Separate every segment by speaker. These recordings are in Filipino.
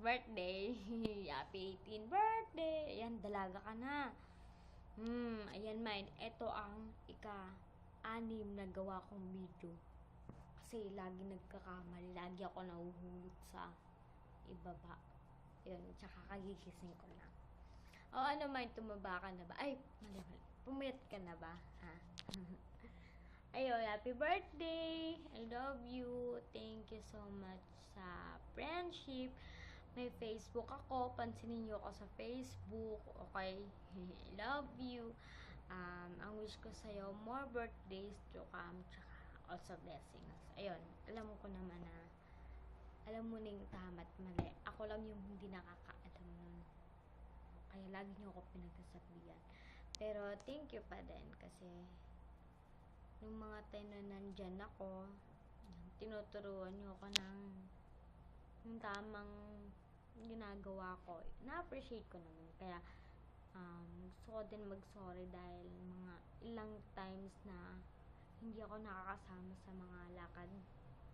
Speaker 1: birthday. Happy 18th birthday. Ayan, dalaga ka na. Ayan, Mine. Ito ang ika-6 na gawa kong video. Kasi lagi nagkakamali. Lagi ako nahuhulot sa ibaba. Ayun, tsaka kagigising ko lang. O ano, Mine, tumaba ka na ba? Ay, mali. Pumayat ka na ba? Ha? Ayun, happy birthday! I love you. Thank you so much sa friendship. May Facebook ako. Pansinin niyo ako sa Facebook. Okay? I love you. Ang wish ko sa'yo, more birthdays to come. Tsaka also blessings. Ayun, alam ko naman na alam mo na yung tama at mali. Ako lang yung hindi nakakaalam nun. Kaya lagi niyo ako pinagsasabihan. Pero thank you pa din kasi nung mga time na nandyan ako, tinuturuan niyo ako ng yung tamang ginagawa ko. Na-appreciate ko naman. Kaya, gusto ko din mag-sorry dahil mga ilang times na hindi ako nakakasama sa mga lakad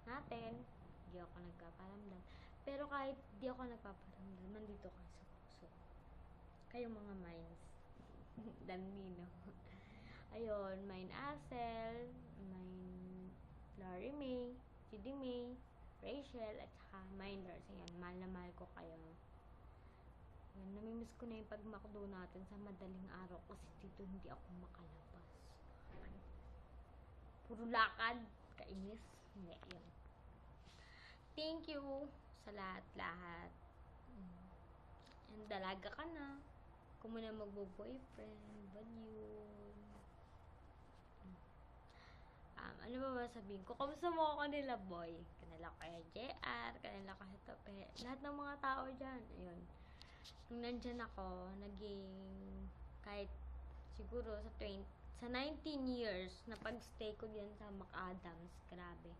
Speaker 1: natin. Hindi ako nagpaparamdam. Pero kahit di ako nagpaparamdam, nandito ka sa puso. Kayong mga minds. Dandino. Ayun, Mine Asel, Mine Laurie May, Judy May, Rachel, at saka Minders. Ayan, mahal na mahal ko kayo. Ayan, namimiss ko na yung pagmakdo natin sa madaling araw kasi dito hindi ako makalabas. Puro lakad, kainis. Hindi, yun. Thank you sa lahat-lahat. Ayan, dalaga ka na. Kung mo na magbo-boyfriend, ba yun? Ano ba sabihin ko? Kamusta mo ako kanila, boy? Kanila ko kaya JR, kanila ko sa Tope. Lahat ng mga tao dyan. Ayun. Nung nandyan ako, naging kahit siguro sa 19 years na pag-stay ko dyan sa McAdams, grabe.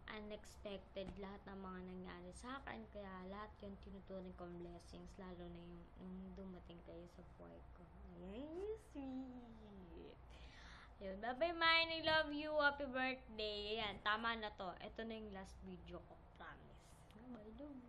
Speaker 1: Unexpected lahat ng mga nangyari sa akin. Kaya lahat yun tinuturing kong blessings. Lalo na yung dumating kayo sa buhay ko. Ay, sweet. Ayun, bye-bye, Mine. I love you. Happy birthday. Ayan, tama na to. Ito na yung last video ko. Promise. Bye, love you.